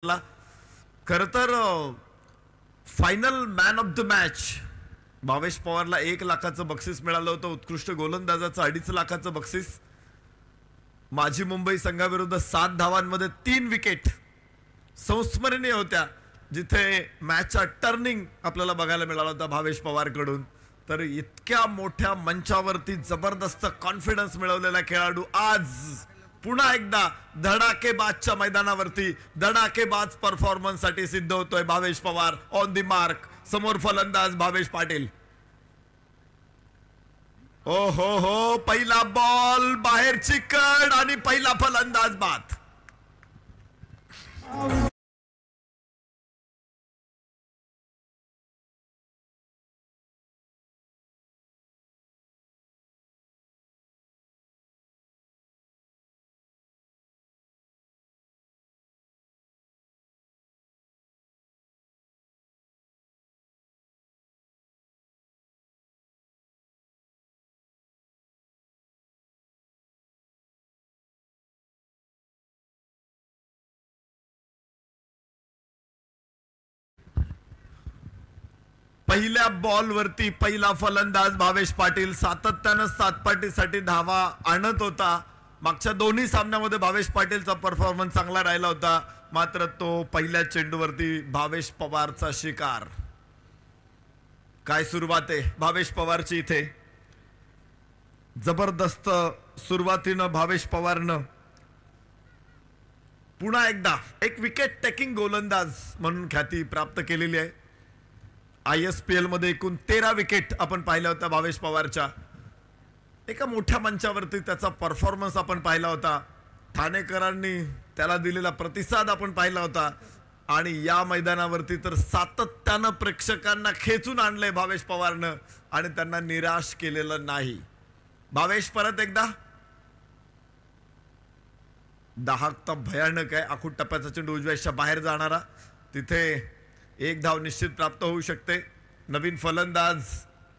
खर तर final man of the match Bhavesh पवारला 1 लाखाचं बक्षीस मिळालं होतं. उत्कृष्ट गोलंदाजाचं 2.5 लाखाचं बक्षीस. माझी मुंबई संघाविरुद्ध 7 धावांमध्ये 3 विकेट संस्मरणीय होत्या, जिथे मॅचचा टर्निंग आपल्याला बघायला मिळाला होता भावेश पवार कडून. तर इतक्या मोठ्या मंचावरती जबरदस्त कॉन्फिडन्स मिळवलेला खेळाडू आज पुन्हा एकदा धडाकेबाजच्या मैदानावरती धडाकेबाज परफॉर्मन्स साठी सिद्ध होतोय Bhavesh Pawar. On the mark. समोर फलंदाज भावेश पाटील. ओ हो पहिला बॉल बाहेरची कड आणि पहिला फलंदाज बाद. पहिल्या बॉलवरती पहिला फलंदाज भावेश पाटील सातत्यानं सातपाटीसाठी धावा आणत होता. मागच्या दोन्ही सामन्यामध्ये भावेश पाटीलचा परफॉर्मन्स चांगला राहिला होता, मात्र तो पहिल्या चेंडूवरती भावेश पवारचा शिकार. काय सुरुवात आहे भावेश पवारची इथे. जबरदस्त सुरुवातीनं भावेश पवारनं पुन्हा एकदा एक विकेट टेकिंग गोलंदाज म्हणून ख्याती प्राप्त केलेली आहे. ISPL मध्ये एकूण 13 विकेट आपण पाहिल्या होत्या भावेश पवारच्या. एका मोठ्या मंचावरती त्याचा परफॉर्मन्स आपण पाहिला होता. ठाणेकरांनी त्याला दिलेला प्रतिसाद आपण पाहिला होता आणि या मैदानावरती तर सातत्यानं प्रेक्षकांना खेचून आणलंय भावेश पवारनं आणि त्यांना निराश केलेलं नाही. भावेश परत एकदा. दाहकता भयानक आहे. आखूड टप्प्याचा चेंडू उजव्याच्या बाहेर जाणारा. तिथे 1 धाव निश्चित प्राप्त होऊ शकते. नवीन फलंदाज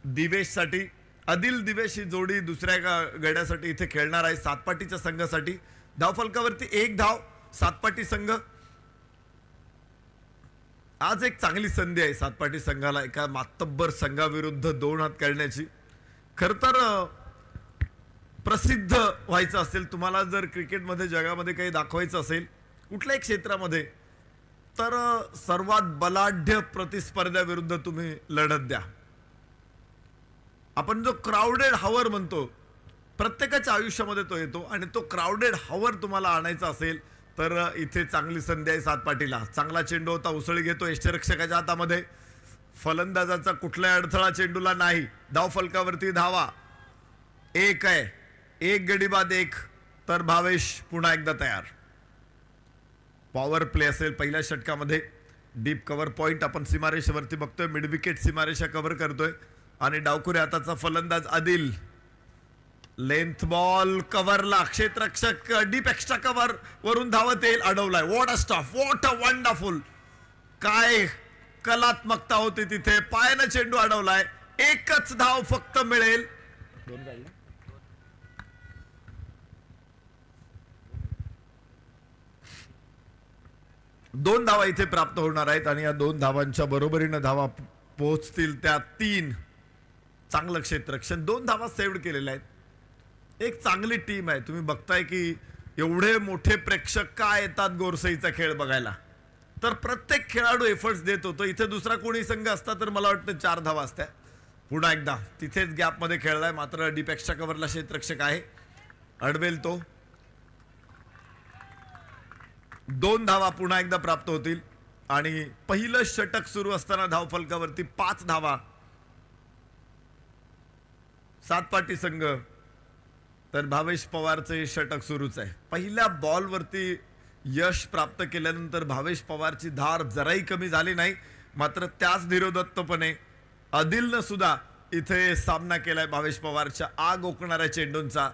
दिवेशसाठी आदिल दिवेश ही जोडी दुसऱ्या गड्यासाठी इथे खेळणार आहे सातपाटीच्या संघासाठी. धावफलकावरती 1 धाव सातपाटी संघ. आज एक चांगली संधी आहे सातपाटी संघाला एका मातब्बर संघाविरुद्ध 2 हात करण्याची. खर तर प्रसिद्ध व्हायचं असेल, तुम्हाला जर क्रिकेटमध्ये जगामध्ये काही दाखवायचं असेल कुठल्याही क्षेत्रामध्ये, तर सर्वात बलाढ्य प्रतिस्पर्ध्याविरुद्ध तुम्ही लढत द्या. आपण जो क्राउडेड हावर म्हणतो, प्रत्येकाच्या आयुष्यामध्ये तो येतो आणि तो क्राउडेड हावर तुम्हाला आणायचा असेल तर इथे चांगली संधी आहे सातपाटीला. चांगला चेंडू होता, उसळी घेतो यष्टीरक्षकाच्या हातामध्ये. फलंदाजाचा कुठलाही अडथळा चेंडूला नाही. धावफलकावरती धावा 1 आहे. 1 गडी बाद 1. तर भावेश पुन्हा एकदा तयार. पॉवर प्ले असेल पहिल्या षटकामध्ये. डीप कव्हर पॉइंट आपण सीमारेषेवरती बघतोय. मिड विकेट सीमारेषा कव्हर करतोय आणि डावखुरे हाताचा फलंदाज आदिल. लेंथ बॉल कव्हरला. क्षेत्ररक्षक डीप एक्स्ट्रा कव्हर वरून धावत येईल. अडवलाय. What a stop. What a wonderful. काय कलात्मकता होती तिथे. पायानं चेंडू अडवलाय. 1च धाव फक्त मिळेल. 2 धावा इथे प्राप्त होणार आहेत आणि या 2 धावांच्या बरोबरीनं धावा पोहोचतील त्या 3. चांगलं क्षेत्ररक्षण. 2 धावा सेव्ह केलेल्या आहेत. एक चांगली टीम आहे. तुम्ही बघताय की एवढे मोठे प्रेक्षक का येतात गोरसईचा खेळ बघायला. तर प्रत्येक खेळाडू एफर्ट्स देत होतो. इथे दुसरा कोणी संघ असता तर मला वाटतं 4 धावा असत्या. पुन्हा एकदा तिथेच गॅपमध्ये खेळलाय, मात्र डीप एक्स्ट्रा कव्हरला क्षेत्ररक्षक आहे. अडवेल तो. 2 धावा पुन्हा एकदा प्राप्त होतील आणि पहिलं षटक सुरू असताना धावफलकावरती 5 धावा. सातपाटी संघ. तर भावेश पवारचे षटक सुरूच आहे. पहिल्या बॉलवरती यश प्राप्त केल्यानंतर भावेश पवारची धार जराही कमी झाली नाही, मात्र त्याच धीरोदत्तपणे आदिलनं सुद्धा इथे सामना केलाय भावेश पवारच्या आग ओकणाऱ्या चेंडूंचा.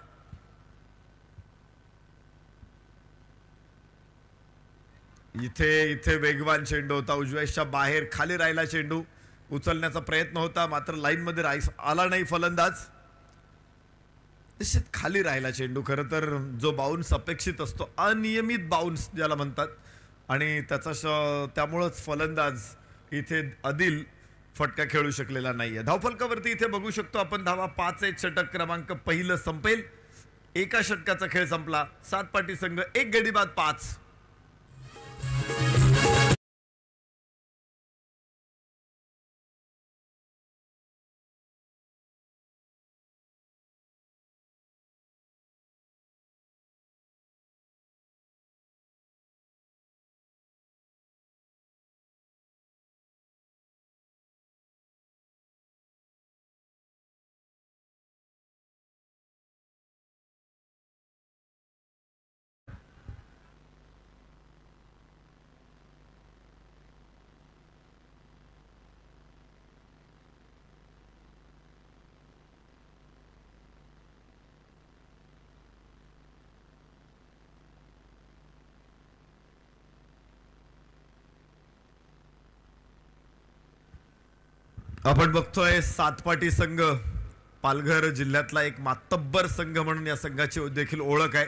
इथे वेगवान चेंडू होता. उजव्याच्या बाहेर खाली राहिला चेंडू. उचलण्याचा प्रयत्न होता, मात्र लाईन मध्ये आला नाही फलंदाज. निश्चित खाली राहिला चेंडू. खरं तर जो बाउन्स अपेक्षित असतो, अनियमित बाउन्स ज्याला म्हणतात, आणि त्यामुळंच फलंदाज इथे आदिल फटका खेळू शकलेला नाहीये. धावफलकावरती इथे बघू शकतो आपण धावा 5 षटक क्रमांक पहिलं संपेल. एका षटकाचा खेळ संपला. 7 पाटी संघ 1 गडी बाद 5. आपण बघतोय 7 पाटी संघ पालघर जिल्ह्यातला एक मातब्बर संघ म्हणून या संघाची देखील ओळख आहे.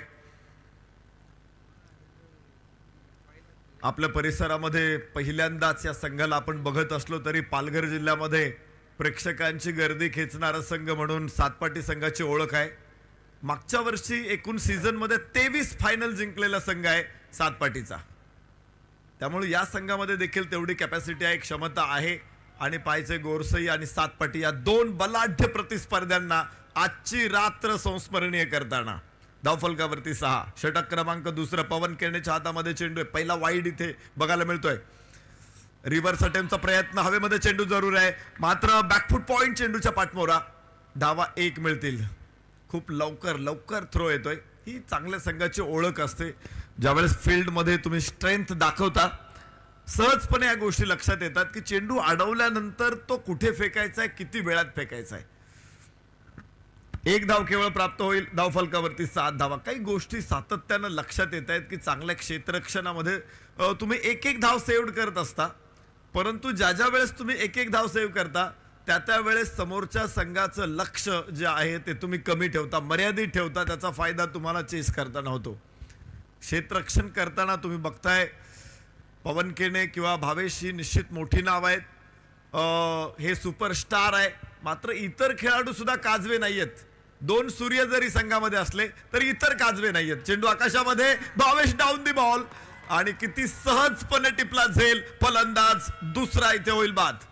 आपल्या परिसरामध्ये पहिल्यांदाच या संघाला आपण बघत असलो तरी पालघर जिल्ह्यामध्ये प्रेक्षकांची गर्दी खेचणारा संघ म्हणून 7 पाटी संघाची ओळख आहे. मागच्या वर्षी एकूण सीझन मध्ये 23 फायनल जिंकलेला संघ आहे 7 पाटीचा. त्यामुळे या संघामध्ये देखील तेवढी कॅपॅसिटी आहे, क्षमता आहे. आणि पायचे गोरसई आणि 7 पाटी या 2 बलाढ्य प्रतिस्पर्ध्यांना आजची रात्र संस्मरणीय करताना धावफलकावरती 6. षटक क्रमांक 2 पवन केणेच्या हातामध्ये चेंडू आहे. पहिला वाईड इथे बघायला मिळतोय. रिव्हर्स अटेम्प्टचा प्रयत्न, हवेमध्ये चेंडू जरूर आहे मात्र बॅकफूट पॉइंट चेंडूच्या पाठमोरा. धावा 1 मिळतील. खूप लवकर थ्रो येतोय. ही चांगल्या संघाची ओळख असते. ज्यावेळेस फील्डमध्ये तुम्ही स्ट्रेंथ दाखवता सहजपणे या गोष्टी लक्षात येतात की चेंडू अडवल्यानंतर तो कुठे फेकायचा आहे, किती वेळात फेकायचा आहे. 1 धाव केवळ प्राप्त होईल. धावफलकावरती 7 धावा. काही गोष्टी सातत्यानं लक्षात येत आहेत की चांगल्या क्षेत्ररक्षणामध्ये तुम्ही एक धाव सेव्ह करत असता, परंतु ज्या वेळेस तुम्ही एक धाव सेव्ह करता त्या वेळेस समोरच्या संघाचं लक्ष जे आहे ते तुम्ही कमी ठेवता, मर्यादित ठेवता. त्याचा फायदा तुम्हाला चेस करताना होतो. क्षेत्ररक्षण करताना तुम्ही बघताय पवन केणे किंवा भावेश ही निश्चित मोठी नाव आहेत. हे सुपरस्टार आहे. मात्र इतर खेळाडू सुद्धा काजवे नाहीयेत. 2 सूर्य जरी संघामध्ये असले तरी इतर काजवे नाहीयेत. चेंडू आकाशामध्ये, भावेश डाऊन दी बॉल आणि किती सहजपणे टिपला झेल. फलंदाज दुसरा इथे होईल बाद.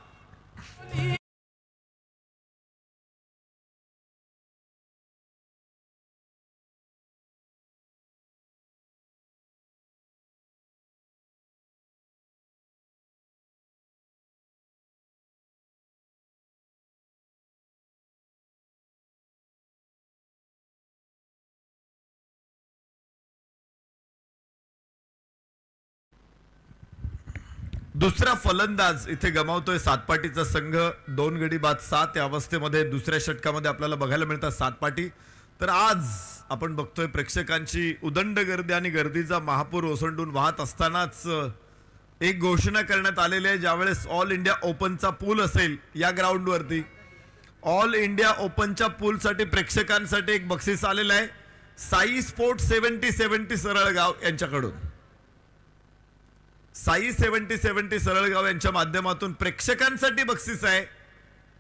दुसरा फलंदाज इथे गमावतोय 7 पाटीचा संघ. 2 गडी बाद 7 या अवस्थेमध्ये दुसऱ्या षटकामध्ये आपल्याला बघायला मिळतात 7 पाटी. तर आज आपण बघतोय प्रेक्षकांची उदंड गर्दी आणि गर्दीचा महापूर ओसंडून वाहत असतानाच एक घोषणा करण्यात आलेली आहे. ज्यावेळेस ऑल इंडिया ओपनचा पूल असेल या ग्राउंडवरती, ऑल इंडिया ओपनच्या पूलसाठी प्रेक्षकांसाठी एक बक्षीस आलेलं आहे साई स्पोर्ट 7070 सरळगाव यांच्याकडून. साई 7070 सरळगाव यांच्या माध्यमातून प्रेक्षकांसाठी बक्षीस आहे.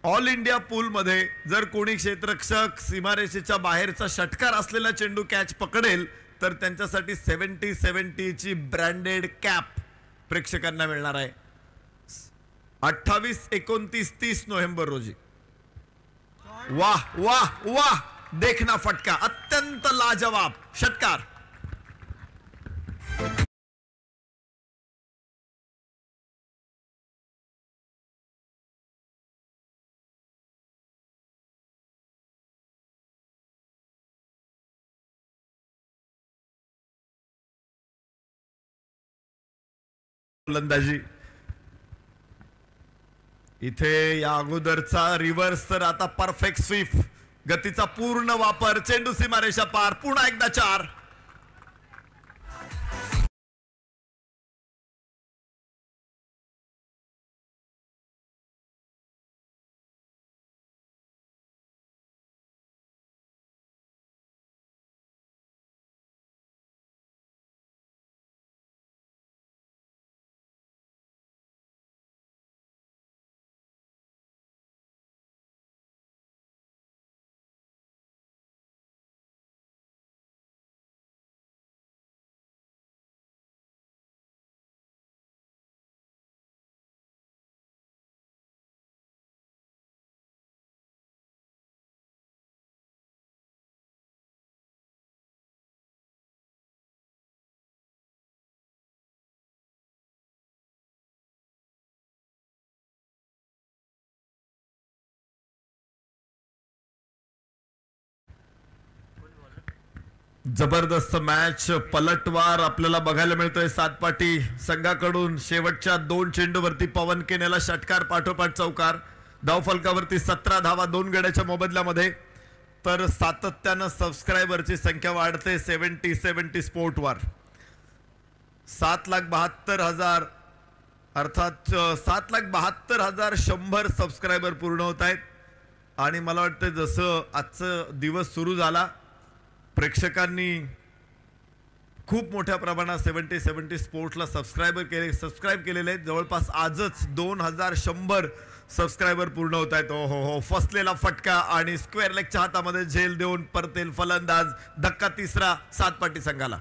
ऑल इंडिया पूल मध्ये जर कोणी क्षेत्ररक्षक सीमारेषेच्या बाहेरचा षटकार असलेला चेंडू कॅच पकडेल तर त्यांच्यासाठी 7070 ची ब्रँडेड कॅप प्रेक्षकांना मिळणार आहे. 28, 29, 30 नोव्हेंबर रोजी. वाह वाह वाह, देखना फटका, अत्यंत लाजवाब षटकार. फलंदाजी इथे या अगोदरचा रिव्हर्स तर आता परफेक्ट स्वीप, गतीचा पूर्ण वापर, चेंडू सीमारेषा पार, पुन्हा एकदा 4. जबरदस्त मॅच, पलटवार आपल्याला बघायला मिळतोय सातपाटी संघाकडून. शेवटच्या 2 चेंडूवरती पवन केनेला षटकार पाठोपाठ चौकार. धावफलकावरती 17 धावा 2 गड्याच्या मोबदल्यामध्ये. तर सातत्यानं सबस्क्रायबरची संख्या वाढते 70 स्पोर्टवर. 7,72,000 अर्थात 7,72,100 सबस्क्रायबर पूर्ण होत आहेत. आणि मला वाटतं जसं आजचं दिवस सुरू झाला, प्रेक्षकांनी खूप मोठ्या प्रमाणात 70 स्पोर्ट्सला सबस्क्राईब केलेले आहेत. जवळपास आजच 2,100 सबस्क्रायबर पूर्ण होत आहेत. ओ हो, फसलेला फटका आणि स्क्वेअर लेगच्या हातामध्ये झेल देऊन परतेल फलंदाज. धक्का तिसरा सातपाटी संघाला.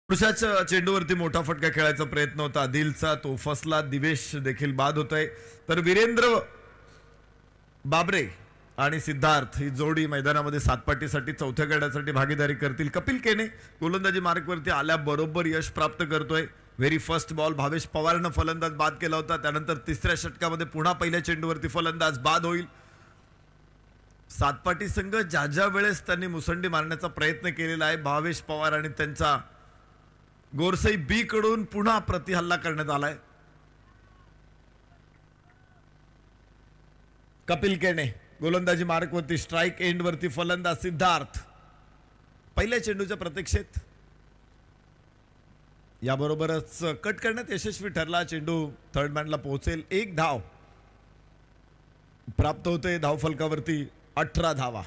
पुरुषाच्या चेंडूवरती मोठा फटका खेळायचा प्रयत्न होता आदिलचा, तो फसला. दिवेश देखील बाद होत आहे. तर वीरेंद्र बाबरे आणि सिद्धार्थ ही जोडी मैदानामध्ये सातपाटीसाठी चौथ्या गटासाठी भागीदारी करतील. कपिल केने गोलंदाजी मार्कवरती आल्याबरोबर यश प्राप्त करतोय. व्हेरी फर्स्ट बॉल भावेश पवारनं फलंदाज बाद केला होता. त्यानंतर तिसऱ्या षटकामध्ये पुन्हा पहिल्या चेंडूवरती फलंदाज बाद होईल. सातपाटी संघ ज्या वेळेस त्यांनी मुसंडी मारण्याचा प्रयत्न केलेला आहे, भावेश पवार आणि त्यांचा गोरसई बी कडून पुन्हा प्रतिहल्ला करण्यात आलाय. कपिल केने गोलंदाजी मार्कवरती स्ट्राइक एंड वरती फलंदाज सिद्धार्थ पहिल्या चेंडूच्या प्रतीक्षेत. याबरोबरच कट करण्यात यशस्वी ठरला. चेंडू थर्ड मॅनला पोहोचेल. 1 धाव प्राप्त होते. धावफलकावरती 18 धावा.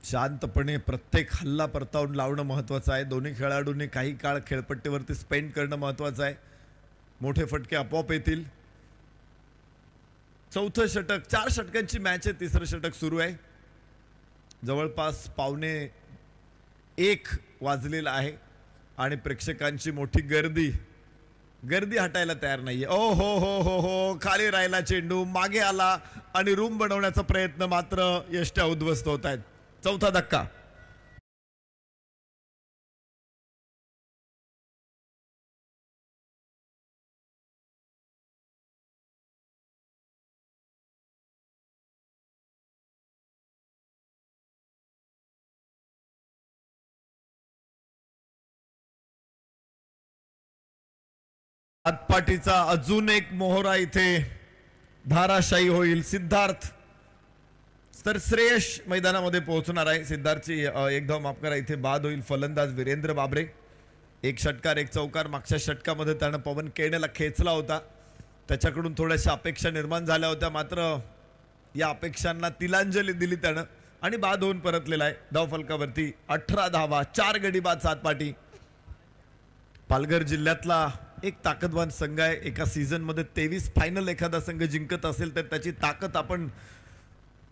शांतपणे प्रत्येक हल्ला परतावून लावणं महत्वाचं आहे. दोन्ही खेळाडूंनी काही काळ खेळपट्टीवरती स्पेंड करणं महत्वाचं आहे. मोठे फटके आपोआप येतील. चौथं षटक, 4 षटकांची मॅच आहे. तिसरं षटक सुरू आहे. जवळपास 1:15 वाजलेला आहे आणि प्रेक्षकांची मोठी गर्दी हटायला तयार नाहीये. ओ हो हो हो हो, खाली राहिला चेंडू, मागे आला आणि रूम बनवण्याचा प्रयत्न मात्र यष्ट्या उद्ध्वस्त होत आहेत. चौथा धक्का. सातपाटीचा अजून एक मोहरा इथे धाराशायी होईल. सिद्धार्थ तर श्रेयश मैदानामध्ये पोहोचणार आहे. सिद्धार्थची एक धाव माफ करा इथे बाद होईल. फलंदाज वीरेंद्र बाबरे. 1 षटकार 1 चौकार. मागच्या षटकामध्ये त्यानं पवन केनेला खेचला होता. त्याच्याकडून थोड्याशा अपेक्षा निर्माण झाल्या होत्या, मात्र या अपेक्षांना तिलांजली दिली त्यानं आणि बाद होऊन परतलेला आहे. धावफलकावरती 18 धावा. 4 गडी बाद सातपाटी. पालघर जिल्ह्यातला एक ताकदवान संघ आहे. एका सीझन मध्ये 23 फायनल एखादा संघ जिंकत असेल तर त्याची ताकद आपण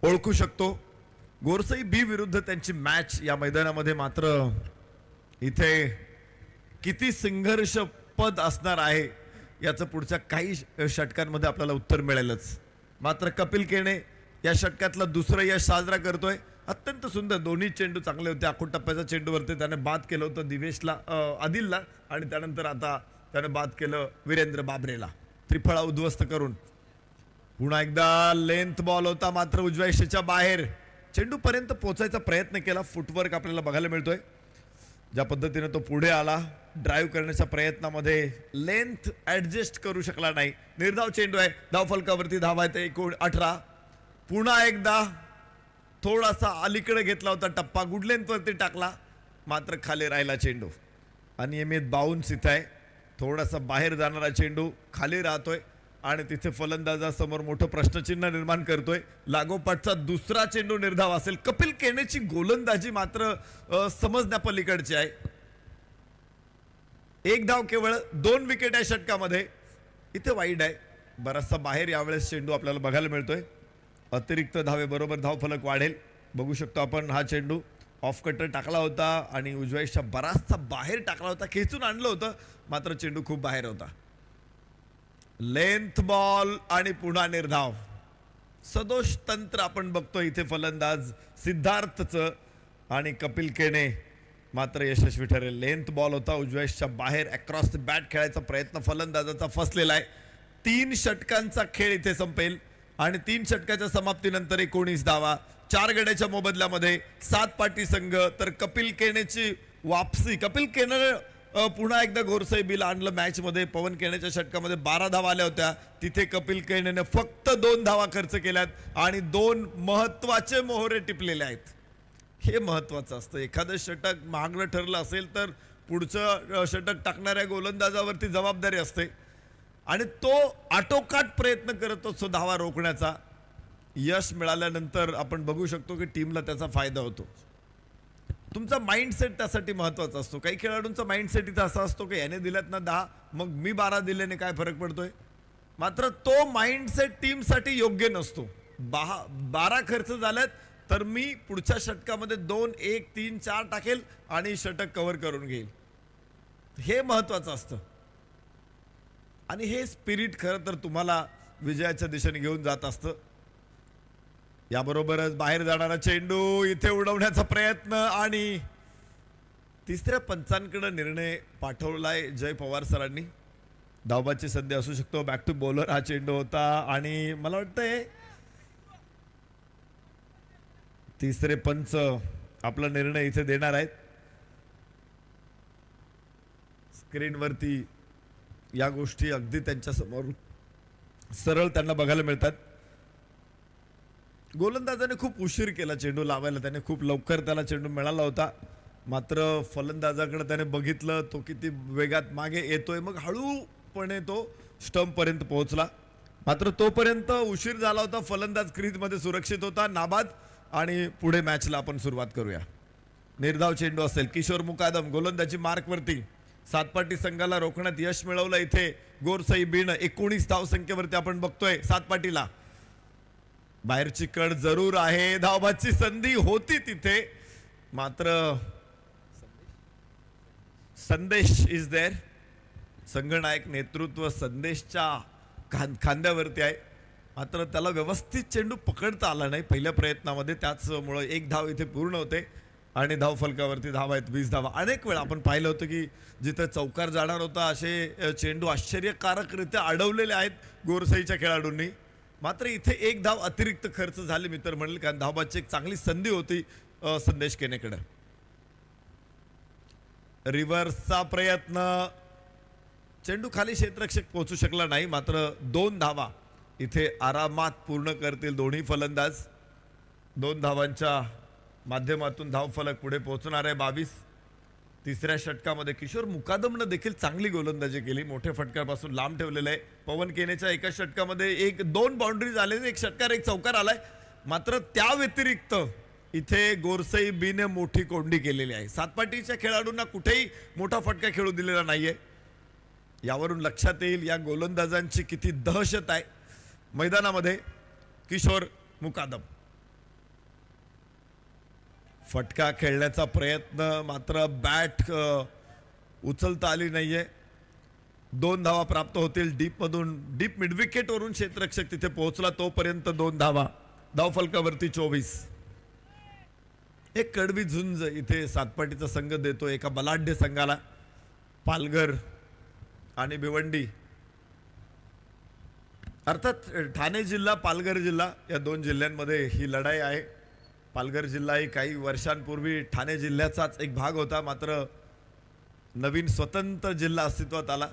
ओळखू शकतो. गोरसई बी विरुद्ध त्यांची मॅच या मैदानामध्ये मात्र इथे किती संघर्षपद असणार आहे याचं पुढच्या काही षटकांमध्ये आपल्याला उत्तर मिळेलच. मात्र कपिल केने या षटकातला दुसरं यश साजरा करतोय. अत्यंत सुंदर दोन्ही चेंडू चांगले होते. आखूड टप्प्याचा चेंडूवरती त्याने बाद केलं होतं दिवेशला, आदिलला, आणि त्यानंतर आता त्याने बाद केलं वीरेंद्र बाबरेला त्रिफळा उद्ध्वस्त करून. पुन्हा एकदा लेंथ बॉल होता, मात्र उजव्या यष्टीच्या बाहेर चेंडू पर्यंत पोहोचायचा प्रयत्न केला. फुटवर्क आपल्याला बघायला मिळतोय. ज्या पद्धतीने तो पुढे आला ड्राईव्ह करण्याच्या प्रयत्नामध्ये लेंथ ऍडजस्ट करू शकला नाही. निर्धाव चेंडू आहे. धावफलकावरती धावा येते 18. पुन्हा एकदा थोडासा अलीकडे घेतला होता टप्पा, गुड लेंथ वरती टाकला, मात्र खाली राहिला चेंडू. अनियमित बाउन्स इथे आहे. थोडासा बाहेर जाणारा चेंडू खाली राहतोय आणि तिथे फलंदाजासमोर मोठं प्रश्नचिन्ह निर्माण करतोय. लागोपाठचा दुसरा चेंडू निर्धाव असेल. कपिल केनेची गोलंदाजी मात्र समजण्यापलीकडची आहे. 1 धाव केवळ, 2 विकेट आहे षटकामध्ये. इथे वाईड आहे. बराचसा बाहेर यावेळेस चेंडू आपल्याला बघायला मिळतोय. अतिरिक्त धावे बरोबर धावफलक वाढेल. बघू शकतो आपण हा चेंडू ऑफ कटर टाकला होता आणि उजव्याच्या बराचसा बाहेर टाकला होता, खेचून आणलं होतं, मात्र चेंडू खूप बाहेर होता. लेंथ बॉल आणि पुन्हा निर्धाव. सदोष तंत्र आपण बघतो इथे फलंदाज सिद्धार्थचं आणि कपिल केने मात्र यशस्वी ठरेल. लेंथ बॉल होता, उजव्याच्या बाहेर अक्रॉस द बॅट खेळायचा प्रयत्न फलंदाजाचा फसलेला आहे. 3 षटकांचा खेळ इथे संपेल आणि 3 षटकाच्या समाप्तीनंतर 19 धावा. 4 गड्याच्या मोबदल्यामध्ये 7 पाटी संघ. तर कपिल केनेची वापसी. कपिल केने पुन्हा एकदा गोरसाई बिल आणलं मॅच मध्ये. पवन केनेच्या षटकामध्ये 12 धावा आल्या होत्या, तिथे कपिल केनेने फक्त 2 धावा खर्च केल्यात आणि 2 महत्वाचे मोहरे टिपलेले आहेत. हे महत्वाचं असतं. एखादं षटक महागडं ठरलं असेल तर पुढचं षटक टाकणाऱ्या गोलंदाजावरती जबाबदारी असते आणि तो आटोकाट प्रयत्न करत असतो धावा रोखण्याचा. यश मिळाल्यानंतर आपण बघू शकतो की टीमला त्याचा फायदा होतो. तुमचा माइंडसेट त्यासाठी महत्वाचा असतो. काही खेळाडूंचा माइंडसेट इथं असा असतो की याने दिल्यात ना 10, मग मी 12 दिल्याने काय फरक पडतोय. मात्र तो माइंडसेट टीमसाठी योग्य नसतो. 12 खर्च झाल्यात तर मी पुढच्या षटकामध्ये 2, 1, 3, 4 टाकेल आणि षटक कव्हर करून घेईल. हे महत्वाचं असतं आणि हे स्पिरिट खरं तर तुम्हाला विजयाच्या दिशेने घेऊन जात असतं. याबरोबरच बाहेर जाणारा चेंडू इथे उडवण्याचा प्रयत्न आणि तिसऱ्या पंचांकडे निर्णय पाठवलाय जय पवार सरांनी. धावबाची संधी असू शकतो. बॅक टू बॉलर हा चेंडू होता आणि मला वाटतंय तिसरे पंच आपला निर्णय इथे देणार आहेत. स्क्रीनवरती या गोष्टी अगदी त्यांच्या समोर सरळ त्यांना बघायला मिळतात. गोलंदाजाने खूप उशीर केला चेंडू लावायला. त्याने खूप लवकर त्याला चेंडू मिळाला होता, मात्र फलंदाजाकडे त्याने बघितलं तो किती वेगात मागे येतोय, मग हळूपणे तो स्टंप पर्यंत पोहोचला. मात्र तोपर्यंत उशीर झाला होता. फलंदाज क्रीजमध्ये सुरक्षित होता, नाबाद. आणि पुढे मॅचला आपण सुरुवात करूया. निर्धाव चेंडू असेल. किशोर मुकादम गोलंदाजी मार्कवरती. 7 पाटी संघाला रोखण्यात यश मिळवलं इथे गोरसाई बीन. 19 धाव संख्येवरती आपण बघतोय 7 पाटीला. बाहेरची कड जरूर आहे. धावबाची संधी होती तिथे, मात्र संदेश इज देअर. संघनायक नेतृत्व संदेशच्या खांद्यावरती आहे, मात्र त्याला व्यवस्थित चेंडू पकडता आला नाही पहिल्या प्रयत्नामध्ये. त्याचमुळे 1 धाव इथे पूर्ण होते आणि धाव फलकावरती धावा आहेत 20 धावा. अनेक वेळा आपण पाहिलं होतं की जिथे चौकार जाणार होता असे चेंडू आश्चर्यकारकरित्या अडवलेले आहेत गोरसाईच्या खेळाडूंनी. मात्र इथे 1 धाव अतिरिक्त खर्च झाले मी तर म्हणेल, कारण धावबाची एक चांगली संधी होती संदेश केनेकडे. रिव्हर्सचा प्रयत्न. चेंडू खाली क्षेत्ररक्षक पोहोचू शकला नाही, मात्र 2 धावा इथे आरामात पूर्ण करतील दोन्ही फलंदाज. 2 धावांच्या माध्यमातून धावफलक पुढे पोहोचणार आहे 22. तिसऱ्या षटकामध्ये किशोर मुकादमनं देखील चांगली गोलंदाजी केली. मोठ्या फटक्यापासून लांब ठेवलेलं आहे. पवन केनेच्या एका षटकामध्ये 2 बाउंड्रीज आले, 1 षटकार 1 चौकार आलाय. मात्र त्या व्यतिरिक्त इथे गोरसाई बीने मोठी कोंडी केलेली आहे. 7 पाटीच्या खेळाडूंना कुठेही मोठा फटका खेळू दिलेला नाहीये. यावरून लक्षात येईल या गोलंदाजांची किती दहशत आहे मैदानामध्ये. किशोर मुकादम फटका खेळण्याचा प्रयत्न, मात्र बॅट उचलता आली नाहीये. 2 धावा प्राप्त होतील डीपमधून. डीप मिडविकेट वरून क्षेत्ररक्षक तिथे पोहोचला तोपर्यंत 2 धावा. धावफलकावरती 24. एक कडवी झुंज इथे 7 पाटीचा संघ देतो एका बलाढ्य संघाला. पालघर आणि भिवंडी, अर्थात ठाणे जिल्हा पालघर जिल्हा या 2 जिल्ह्यांमध्ये ही लढाई आहे. पालघर जिल्हाही काही वर्षांपूर्वी ठाणे जिल्ह्याचाच एक भाग होता, मात्र नवीन स्वतंत्र जिल्हा अस्तित्वात आला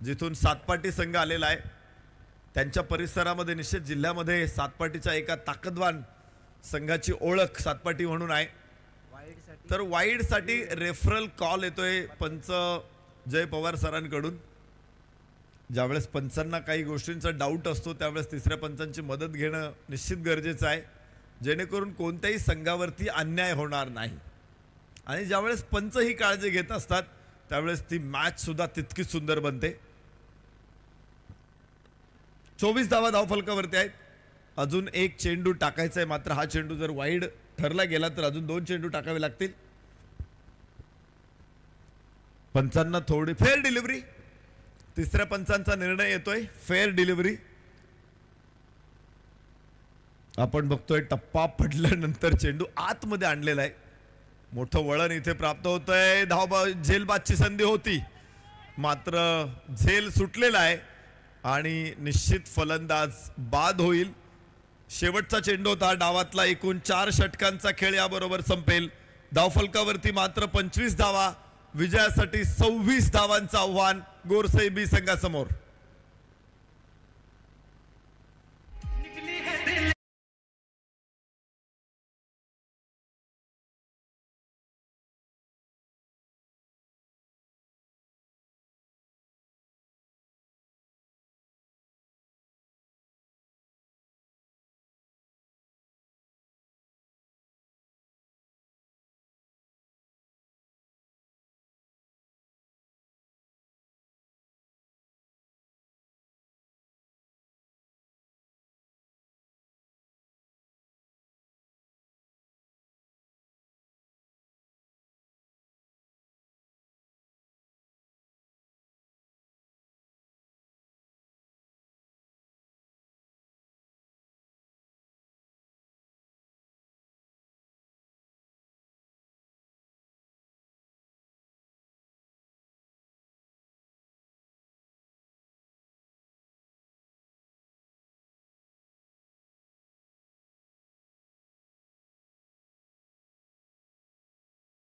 जिथून 7 पाटी संघ आलेला आहे. त्यांच्या परिसरामध्ये निश्चित जिल्ह्यामध्ये 7 पाटीच्या एका ताकदवान संघाची ओळख 7 पाटी म्हणून आहे. तर वाईडसाठी रेफरल कॉल येतोय पंच जय पवार सरांकडून. ज्यावेळेस पंचांना काही गोष्टींचा डाऊट असतो त्यावेळेस तिसऱ्या पंचांची मदत घेणं निश्चित गरजेचं आहे, जेणेकरून कोणत्याही संघावरती अन्याय होणार नाही. आणि ज्यावेळेस पंच ही काळजी घेत असतात त्यावेळेस ती मॅच सुद्धा तितकीच सुंदर बनते. 24 धावा धावफलकावरती आहेत. अजून एक चेंडू टाकायचा आहे, मात्र हा चेंडू जर वाईड ठरला गेला तर अजून 2 चेंडू टाकावे लागतील. पंचांना थोडी फेअर डिलिव्हरी, तिसऱ्या पंचांचा निर्णय येतोय फेअर डिलिव्हरी. आपण बघतोय टप्पा पडल्यानंतर चेंडू आतमध्ये आणलेला आहे. मोठं वळण इथे प्राप्त होतंय. झेलबादची संधी होती, मात्र झेल सुटलेला आहे आणि निश्चित फलंदाज बाद होईल. शेवटचा चेंडू होता डावातला. एकूण 4 षटकांचा खेळ याबरोबर संपेल. धावफलकावरती मात्र 25 धावा. विजयासाठी 26 धावांचं आव्हान गोरसई बी संघासमोर.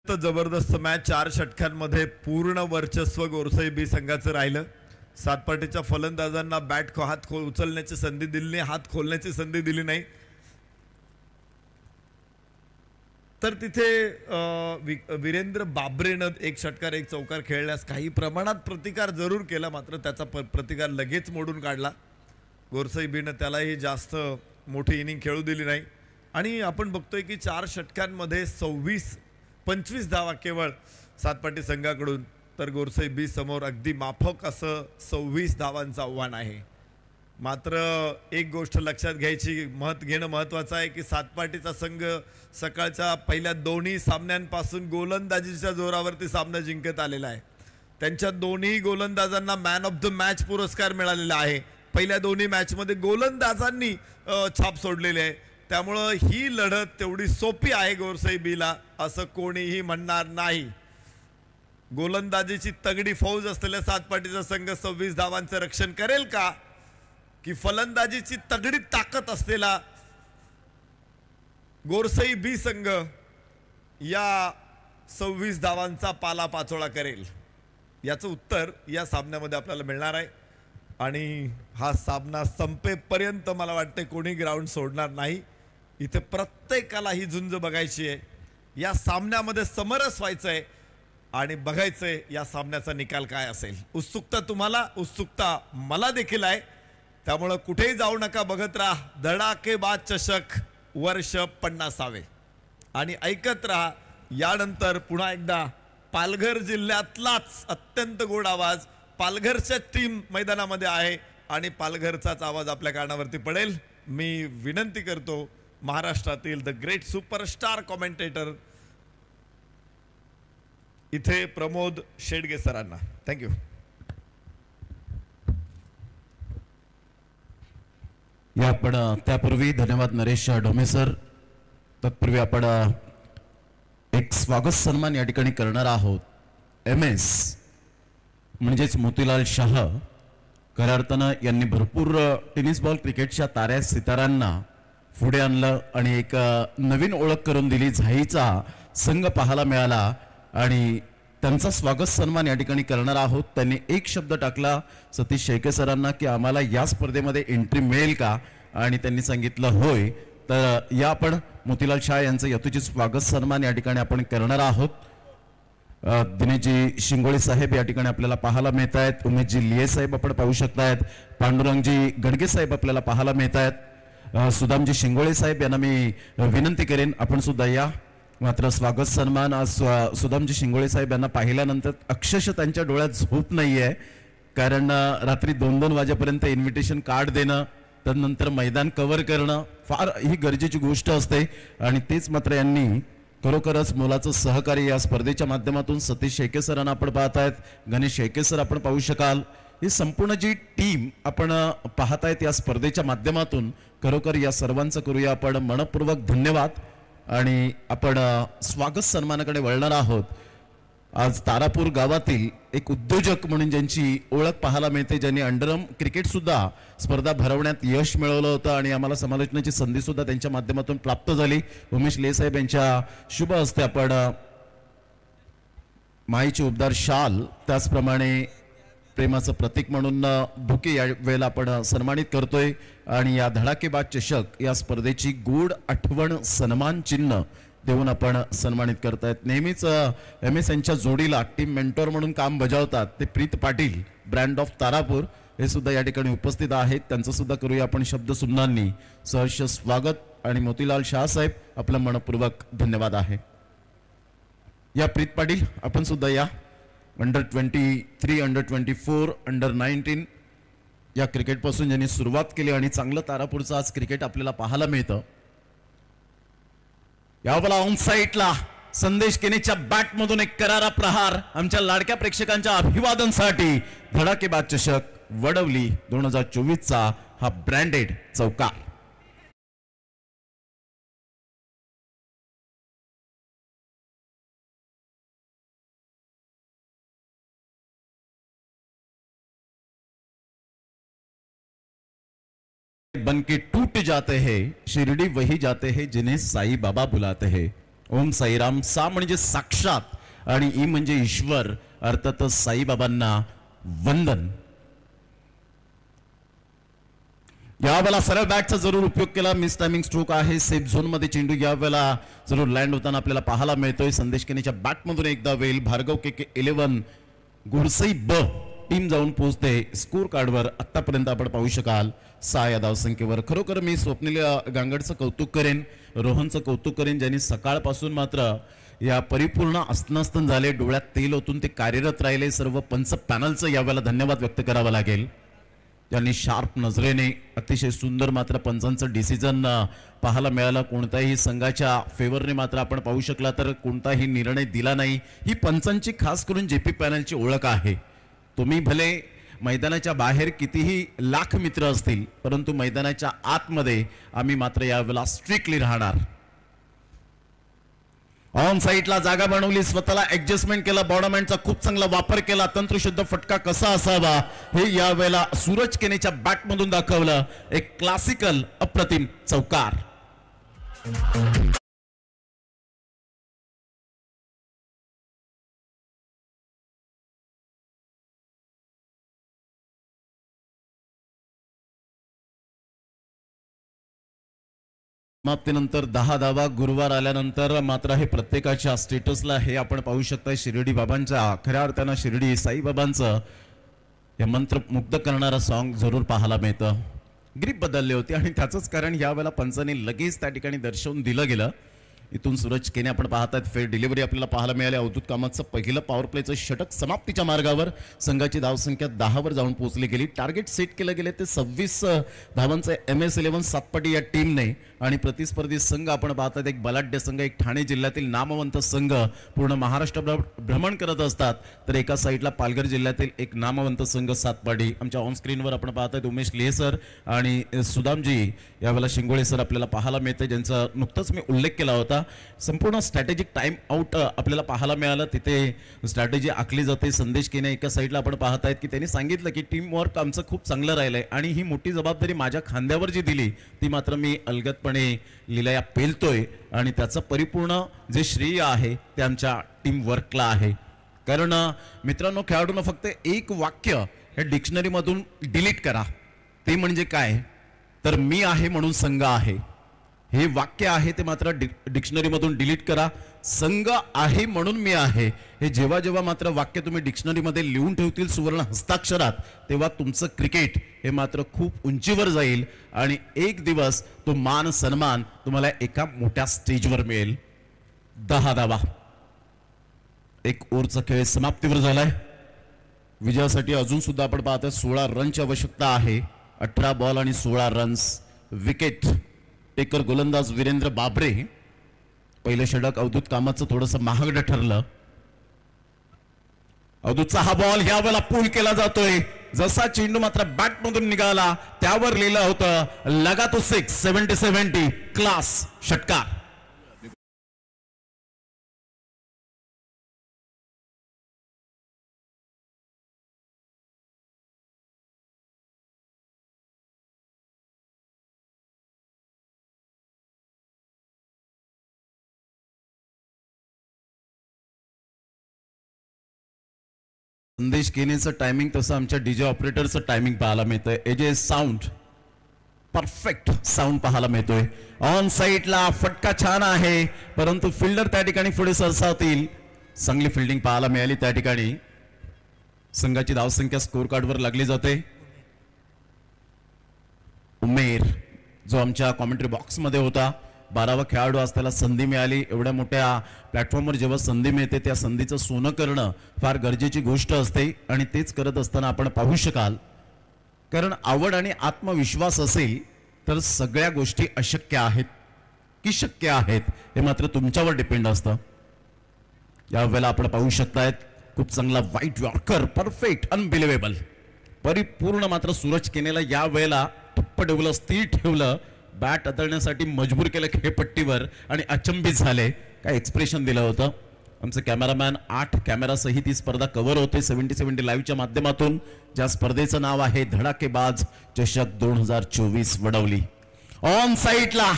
जबरदस्त मॅच 4 षटकांमध्ये पूर्ण वर्चस्व गोरसई बी संघाचं राहिलं. सातपाटीच्या फलंदाजांना बॅट हात उचलण्याची संधी दिली नाही, हात खोलण्याची संधी दिली नाही. तर तिथे वीरेंद्र बाबरेनं 1 षटकार 1 चौकार खेळल्यास काही प्रमाणात प्रतिकार जरूर केला, मात्र त्याचा प्रतिकार लगेच मोडून काढला. गोरसई बीनं त्यालाही जास्त मोठी इनिंग खेळू दिली नाही. आणि आपण बघतोय की 4 षटकांमध्ये 25 धावा केवळ सातपाटी संघाकडून, तर गोरसई बी समोर अगदी माफक असं 26 धावांचं आव्हान आहे. मात्र एक गोष्ट लक्षात घ्यायची, घेणं महत्त्वाचं आहे की सातपाटीचा संघ सकाळच्या पहिल्या दोन्ही सामन्यांपासून गोलंदाजीच्या जोरावरती सामना जिंकत आलेला आहे. त्यांच्या दोन्ही गोलंदाजांना मॅन ऑफ द मॅच पुरस्कार मिळालेला आहे. पहिल्या दोन्ही मॅचमध्ये गोलंदाजांनी छाप सोडलेली आहे. त्यामुळं ही लढत तेवढी सोपी आहे गोरसई बीला असं कोणीही म्हणणार नाही. गोलंदाजीची तगडी फौज असलेल्या सातपाटीचा संघ 26 धावांचं रक्षण करेल का, की फलंदाजीची तगडी ताकद असलेला गोरसई बी संघ या 26 धावांचा पाला पाचोळा करेल, याचं उत्तर या सामन्यामध्ये आपल्याला मिळणार आहे. आणि हा सामना संपेपर्यंत मला वाटते कोणी ग्राउंड सोडणार नाही. इथे प्रत्येकाला ही झुंज बघायची आहे. या सामन्यामध्ये समरस व्हायचं आहे आणि बघायचंय या सामन्याचा निकाल काय असेल. उत्सुकता तुम्हाला, उत्सुकता मला देखील आहे. त्यामुळं कुठेही जाऊ नका, बघत राहा धडाकेबाज चषक वर्ष 50वे आणि ऐकत राहा. यानंतर पुन्हा एकदा पालघर जिल्ह्यातलाच अत्यंत गोड आवाज, पालघरच्या टीम मैदानामध्ये आहे आणि पालघरचाच आवाज आपल्या कानावरती पडेल. मी विनंती करतो महाराष्ट्रातील द ग्रेट सुपरस्टार कॉमेंटेटर इथे प्रमोद शेडगे सरांना. थँक्यू. या आपण त्यापूर्वी धन्यवाद नरेश डोमे सर. तत्पूर्वी आपण एक स्वागत सन्मान या ठिकाणी करणार आहोत. MS म्हणजेच मोतीलाल शाह, खऱ्या अर्थानं यांनी भरपूर टेनिस बॉल क्रिकेटच्या ताऱ्या सितारांना पुढे आणलं आणि एक नवीन ओळख करून दिली. झाईचा संघ पाहायला मिळाला आणि त्यांचा स्वागत सन्मान या ठिकाणी करणार आहोत. त्यांनी एक शब्द टाकला सतीश शेळके सरांना की आम्हाला या स्पर्धेमध्ये एंट्री मिळेल का, आणि त्यांनी सांगितलं होय. तर या आपण मोतीलाल शाह यांचं यथोचित स्वागत सन्मान या ठिकाणी आपण करणार आहोत. दिनेशजी शिंगोळे साहेब या ठिकाणी आपल्याला पाहायला मिळत आहेत. उमेशजी लिये साहेब आपण पाहू शकतायत. पांडुरंगजी गडगे साहेब आपल्याला पाहायला मिळत आहेत. सुदामजी शिंगोळे साहेब यांना मी विनंती करेन आपण सुद्धा या. मात्र स्वागत सन्मान आज सुदामजी शिंगोळे साहेब यांना पाहिल्यानंतर अक्षरशः त्यांच्या डोळ्यात झोप नाहीये, कारण रात्री 2-2 वाजेपर्यंत इन्व्हिटेशन कार्ड देणं त्यानंतर मैदान कव्हर करणं फार ही गरजेची गोष्ट असते आणि तेच मात्र यांनी खरोखरच मोलाचं सहकार्य या स्पर्धेच्या माध्यमातून सतीश शेळके सरांना आपण पाहतायत, गणेश शेळके सर आपण पाहू शकाल. ही संपूर्ण जी टीम आपण पाहतायत या स्पर्धेच्या माध्यमातून खरोखर या सर्वांचं करूया आपण मनपूर्वक धन्यवाद. आणि आपण स्वागत सन्मानाकडे वळणार आहोत. आज तारापूर गावातील एक उद्योजक म्हणून ज्यांची ओळख पाहायला मिळते, ज्यांनी अंडरआर्म क्रिकेट सुद्धा स्पर्धा भरवण्यात यश मिळवलं होतं आणि आम्हाला समालोचनाची संधी सुद्धा त्यांच्या माध्यमातून प्राप्त झाली. उमेश ले साहेब यांच्या शुभ हस्ते आपण माईची उबदार शाल, त्याचप्रमाणे प्रेमाचं प्रतीक म्हणून बुके या वेळेला आपण सन्मानित करतोय. आणि या धडाकेबाज चषक या स्पर्धेची गोड आठवण सन्मान चिन्ह देऊन आपण सन्मानित करतायत. नेहमीच MS यांच्या जोडीला टीम मेंटॉर म्हणून काम बजावतात ते प्रीत पाटील, ब्रँड ऑफ तारापूर, हे सुद्धा या ठिकाणी उपस्थित आहेत. त्यांचं सुद्धा करूया आपण शब्द सुमनांनी सहर्ष स्वागत. आणि मोतीलाल शाह साहेब आपलं मनपूर्वक धन्यवाद आहे. या प्रीत पाटील आपण सुद्धा या अंडर-23, अंडर-24, अंडर-19 या क्रिकेटपासून ज्यांनी सुरुवात केली आणि चांगलं तारापूरचं आज क्रिकेट आपल्याला पाहायला मिळतं. यावेळेला ऑन साईडला संदेश केनेच्या बॅट मधून एक करारा प्रहार आमच्या लाडक्या प्रेक्षकांच्या अभिवादनसाठी धडाकेबाज चषक वडवली 2024चा हा ब्रँडेड चौकार. बन के टूट जाते हैं, शिरडी वही जाते हैं जिन्हें साई बाबा बुलाते हैं. ओम साईराम. सा म्हणजे साक्षात आणि ई म्हणजे ईश्वर, अर्थातच साईबाबांना वंदन. यावेळेला सरळ बॅटचा जरूर उपयोग केला. मिस टायमिंग स्ट्रोक आहे. सेफ झोन मध्ये चेंडू यावेळेला जरूर लँड होताना आपल्याला पाहायला मिळतोय. संदेश केनेच्या बॅट मधून एकदा वेल. भार्गव के 11 गुरसई ब टीम जाऊन पोहोचते स्कोर कार्डवर. आतापर्यंत आपण पाहू शकाल 6 या धावसंख्येवर. खरोखर मी स्वप्नील गांगडचं कौतुक करेन, रोहनचं कौतुक करेन, ज्यांनी सकाळपासून मात्र या परिपूर्ण अस्तास्तन झाले, डोळ्यात तेल ओतून ते कार्यरत राहिले. सर्व पंच पॅनलचं यावेळेला धन्यवाद व्यक्त करावा लागेल. त्यांनी शार्प नजरेने अतिशय सुंदर मात्र पंचांचं डिसिजन पाहायला मिळालं. कोणत्याही संघाच्या फेवरने मात्र आपण पाहू शकला तर कोणताही निर्णय दिला नाही. ही पंचांची खास करून JP पॅनलची ओळख आहे. तुम्ही भले मैदानाच्या बाहेर कितीही लाख मित्र असतील, परंतु मैदानाच्या आतमध्ये आम्ही मात्र यावेळेला स्ट्रिक्टली राहणार. ऑन साईडला जागा बनवली, स्वतःला ऍडजस्टमेंट केलं, बॉर्डरमॅनचा खूप चांगला वापर केला. तंत्रशुद्ध फटका कसा असावा हे यावेळेला सूरज केनेच्या बॅट मधून दाखवलं. एक क्लासिकल अप्रतिम चौकार. समाप्तीनंतर 10 धावा. गुरुवार आल्यानंतर मात्र हे प्रत्येकाच्या स्टेटसला हे आपण पाहू शकता. शिर्डी बाबांच्या खऱ्या अर्थानं शिर्डी साईबाबांचं हे मंत्रमुग्ध करणारं सॉन्ग जरूर पाहायला मिळतं. ग्रीप बदलले होते आणि त्याचंच कारण यावेळेला पंचांनी लगेच त्या ठिकाणी दर्शवून दिलं गेलं. इथून सूरज केने आपण पाहतात. फेर डिलिव्हरी आपल्याला पाहायला मिळाली. अवधूत कामतचं पहिलं पॉवर प्लेचं षटक समाप्तीच्या मार्गावर. संघाची धावसंख्या 10 वर जाऊन पोहोचली गेली. टार्गेट सेट केलं गेले ते 26 धावांचं MS11 सातपाटी या टीमने. आणि प्रतिस्पर्धी संघ आपण पाहतात एक बलाढ्य संघ, एक ठाणे जिल्ह्यातील नामवंत संघ पूर्ण महाराष्ट्र भ्रमण करत असतात. तर एका साईडला पालघर जिल्ह्यातील एक नामवंत संघ सातपाटी. आमच्या ऑन स्क्रीनवर आपण पाहतात उमेश लेह सर आणि सुदामजी यावेळेला शिंगोळे सर आपल्याला पाहायला मिळते, ज्यांचा नुकताच मी उल्लेख केला होता. संपूर्ण स्ट्रॅटेजिक टाइम आउट आपल्याला पाहायला मिळालं. तिथे स्ट्रॅटेजी आखली जाते. संदेश केने एका साईडला आपण पाहतायत की त्यांनी सांगितलं की टीम वर्क आमचं खूप चांगलं राहिलंय आणि ही मोठी जबाबदारी माझ्या खांद्यावर जी दिली ती मात्र मी अलगदपणे लीलाया पेलतोय आणि त्याचं परिपूर्ण जे श्रेय आहे ते आमच्या टीम वर्कला आहे. कारण मित्रांनो, खेळाडूंना फक्त एक वाक्य हे डिक्शनरी मधून डिलीट करा. ते म्हणजे काय तर मी आहे म्हणून संघ आहे. हे वाक्य आहे ते मात्र डिक्शनरी मधून डिलीट करा. संघ आहे म्हणून मी आहे हे जेव्हा जेव्हा मात्र वाक्य तुम्ही डिक्शनरी मध्ये लिहून ठेवतील सुवर्ण हस्ताक्षरात, तेव्हा तुमचं क्रिकेट हे मात्र खूप उंचीवर जाईल आणि एक दिवस तो मान सन्मान तुम्हाला एका मोठ्या स्टेजवर मिळेल. 10 धावा. एक ओव्हरचा खेळ समाप्तीवर झालाय. विजयासाठी अजून सुद्धा आपण पाहतोय 16 रनची आवश्यकता आहे. 18 बॉल आणि 16 रन्स. विकेट टेकर गोलंदाज वीरेंद्र बाबरे. पहिलं षटक अवधूत कामाचं थोडंसं महागडं ठरलं. अवधूतचा हा बॉल यावेळेला पूल केला जातोय. जसा चेंडू मात्र बॅट मधून निघाला त्यावर लिहिलं होतं लगा तो 6. 70-70 क्लास षटकार. संदेश केनेचं टायमिंग तसं आमच्या डीजे ऑपरेटरचं टायमिंग पाहायला मिळतंय. एजे साऊंड परफेक्ट साऊंड पाहायला मिळतोय. ऑन साईडला फटका छान आहे परंतु फिल्डर त्या ठिकाणी पुढे सरसावतील. चांगली फिल्डिंग पाहायला मिळाली त्या ठिकाणी. संघाची धावसंख्या स्कोर कार्डवर लागली जाते. उमेर जो आमच्या कॉमेंट्री बॉक्स मध्ये होता 12वा खेळाडू आज त्याला संधी मिळाली. एवढ्या मोठ्या प्लॅटफॉर्मवर जेव्हा संधी मिळते त्या संधीचं सोनं करणं फार गरजेची गोष्ट असते आणि तेच करत असताना आपण पाहू शकाल. कारण आवड आणि आत्मविश्वास असेल तर सगळ्या गोष्टी अशक्य आहेत की शक्य आहेत हे मात्र तुमच्यावर डिपेंड असतं. यावेळेला आपण पाहू शकतायत खूप चांगला व्हाईट यॉर्कर परफेक्ट अनबिलिव्हेबल परिपूर्ण. मात्र सूरज केनेला या वेळेला ठप्प ठेवलं स्थिर ठेवलं. बॅट अदळण्यासाठी मजबूर केलं खेळपट्टीवर आणि अचंबित झाले. काय एक्सप्रेशन दिलं होतं. आमचे कॅमेरामॅन 8 कॅमेरा सहित ही स्पर्धा कव्हर होते 70-70 लाईव्हच्या माध्यमातून. ज्या स्पर्धेचं नाव आहे धडाकेबाज चषक 2024 वडवली. ऑन साईडला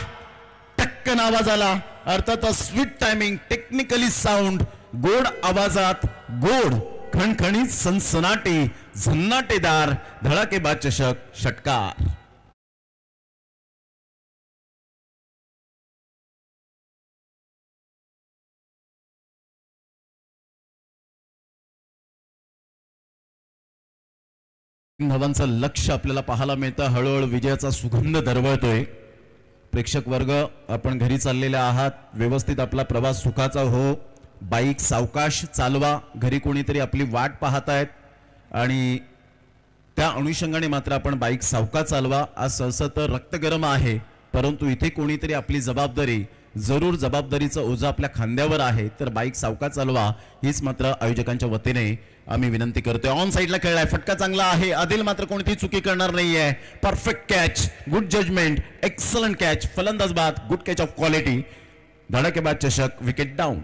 टक्कन आवाज आला. अर्थातच स्वीट टायमिंग टेक्निकली साऊंड गोड आवाजात गोड खणखणीत सनसनाटी झन्नाटेदार धडाकेबाज चषक षटकार. धावांचं लक्ष आपल्याला पाहायला मिळतं. हळूहळू विजयाचा सुगंध दरवळतोय. प्रेक्षक वर्ग आपण घरी चाललेले आहात. व्यवस्थित आपला प्रवास सुखाचा हो. बाईक सावकाश चालवा. घरी कोणीतरी आपली वाट पाहतायत आणि त्या अनुषंगाने मात्र आपण बाईक सावकाश चालवा. आज सहसा तर रक्त गरम आहे परंतु इथे कोणीतरी आपली जबाबदारी जरूर जबाबदारीचं ओझं आपल्या खांद्यावर आहे तर बाईक सावकाश चालवा हीच मात्र आयोजकांच्या वतीने आम्ही विनंती करतोय. ऑन साईडला खेळलाय फटका चांगला आहे. आदिल मात्र कोणतीही चुकी करणार नाहीये. Perfect catch good judgement excellent catch फलंदाज बाद गुड कॅच ऑफ क्वालिटी. धडाकेबाज चषक विकेट डाऊन.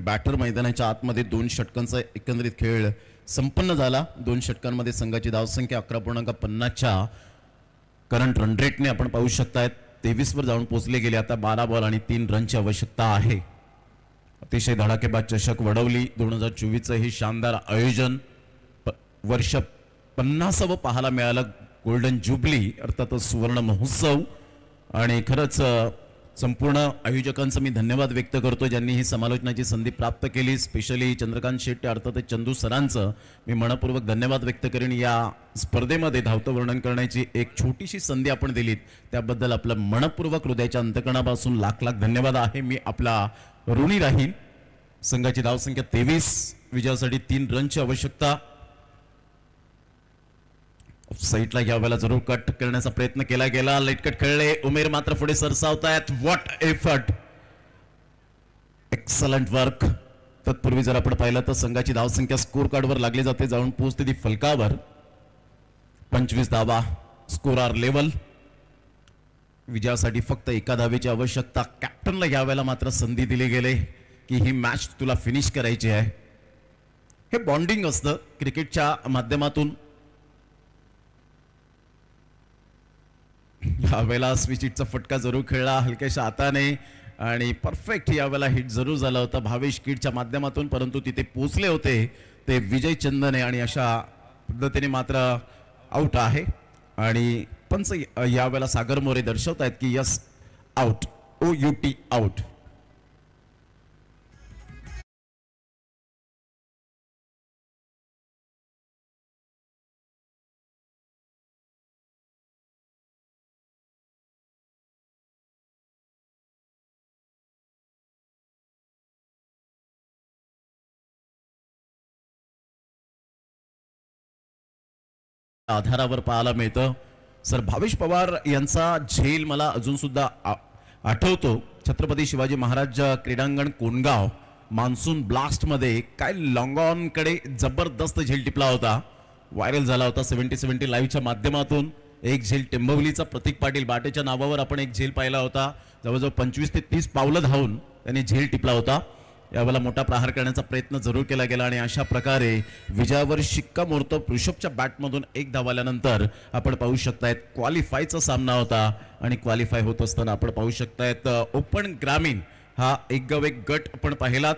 बॅटर मैदानाच्या आतमध्ये 2 षटकांचा एकंदरीत खेळ संपन्न झाला. 2 षटकांमध्ये संघाची धावसंख्या 11.50च्या करंट रन रेटने आपण पाहू शकतायत 23 वर जाऊन पोहोचले गेले. आता 12 बॉल आणि 3 रनची आवश्यकता आहे. अतिशय धडाकेबाज चषक वडवली 2024चं हे शानदार आयोजन. वर्ष 50व पाहायला मिळालं. गोल्डन जुबली अर्थातच सुवर्ण महोत्सव. आणि खरंच संपूर्ण आयोजकांचं मी धन्यवाद व्यक्त करतो ज्यांनी ही समालोचनाची संधी प्राप्त केली. स्पेशली चंद्रकांत शेट्टी अर्थातच चंदू सरांचं मी मनपूर्वक धन्यवाद व्यक्त करेन. या स्पर्धेमध्ये धावतं वर्णन करण्याची एक छोटीशी संधी आपण दिलीत त्याबद्दल आपलं मनपूर्वक हृदयाच्या अंतकणापासून लाख लाख धन्यवाद आहे. मी आपला ऋणी राहीन. संघाची धावसंख्या 23. विजयासाठी 3 रनची आवश्यकता. साईडला या वेळेला जरूर कट करण्याचा प्रयत्न केला गेला. लाईट कट खेळले. उमेर मात्र पुढे सरसावतायत. What effort excellent work. तत्पूर्वी जर आपण पाहिलं तर संघाची धावसंख्या स्कोर कार्डवर लागली जाते जाऊन पोहोचते ती फलकावर. 25 धावा स्कोर आर लेवल. विजयासाठी फक्त 1 धावेची आवश्यकता. कॅप्टनला या वेळेला मात्र संधी दिली गेली की ही मॅच तुला फिनिश करायची आहे. हे बॉन्डिंग असतं क्रिकेटच्या माध्यमातून. यावेळेला स्विच हिटचा फटका जरूर खेळला हलक्याशा हाताने आणि परफेक्ट यावेळेला हिट जरूर झाला होता भावेश किडच्या माध्यमातून परंतु तिथे पोहोचले होते ते विजय चंदने आणि अशा पद्धतीने मात्र आउट आहे आणि पंच यावेळेला सागर मोरे दर्शवत आहेत की यस आउट, OUT आउट. आधारावर पाहायला मिळतं. सर भावेश पवार यांचा झेल मला अजून सुद्धा आठवतो. छत्रपती शिवाजी महाराज क्रीडांगण कोंडगाव मान्सून ब्लास्ट मध्ये काय लॉंगॉन कडे जबरदस्त झेल टिपला होता, व्हायरल झाला होता 70-70 लाईव्हच्या माध्यमातून. एक झेल टेंबवलीचा प्रतीक पाटील बाटेच्या नावावर आपण एक झेल पाहिला होता. जवळजवळ 25 ते 30 पावलं धावून त्यांनी झेल टिपला होता. यावेळेला मोठा प्रहार करण्याचा प्रयत्न जरूर केला गेला आणि अशा प्रकारे विजयावर शिक्कामोर्तब ऋषभच्या बॅटमधून एक धाव आल्यानंतर आपण पाहू शकतायत क्वालिफायचा सामना होता आणि क्वालिफाय होत असताना आपण पाहू शकतायत ओपन ग्रामीण हा एक गाव एक गट आपण पाहिलात.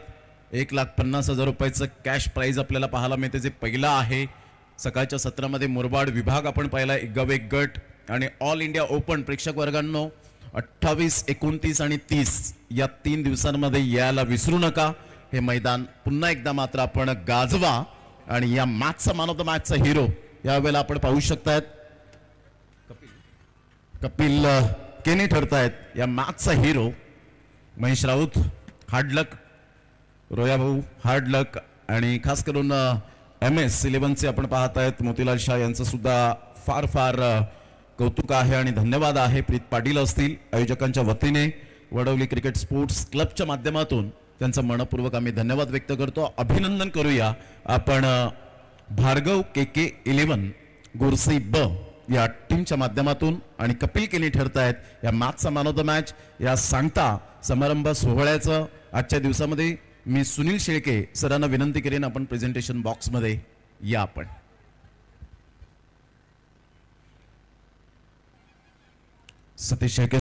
1,50,000 रुपयाचं कॅश प्राइज आपल्याला पाहायला मिळते, जे पहिला आहे. सकाळच्या सत्रामध्ये मुरबाड विभाग आपण पाहिला, एक गाव एक गट. आणि ऑल इंडिया ओपन प्रेक्षक वर्गांनो 28, 29 आणि 30 या 3 दिवसांमध्ये यायला विसरू नका. हे मैदान पुन्हा एकदा मात्र आपण गाजवा आणि या मॅचचा मॅन ऑफ द मॅचचा हिरो यावेळेला आपण पाहू शकतायत कपिल केनी ठरतायत या मॅचचा हिरो. महेश राऊत हार्ड लक, रोया भाऊ हार्ड लक आणि खास करून MS11चे आपण पाहतायत मोतीलाल शाह यांचं सुद्धा फार फार कौतुक आहे आणि धन्यवाद आहे. प्रीत पाटील असतील आयोजकांच्या वतीने वडवली क्रिकेट स्पोर्ट्स क्लबच्या माध्यमातून त्यांचा मनपूर्वक आम्ही धन्यवाद व्यक्त करतो. अभिनंदन करूया आपण भार्गव KK11 गोरसी ब या टीमच्या माध्यमातून. आणि कपिल केनी ठरतायत या मॅचचा मॅन ऑफ द मॅच. या सांगता समारंभ सोहळ्याचं आजच्या दिवसामध्ये मी सुनील शेळके सरांना विनंती करेन आपण प्रेझेंटेशन बॉक्समध्ये या. आपण सतीश शेळके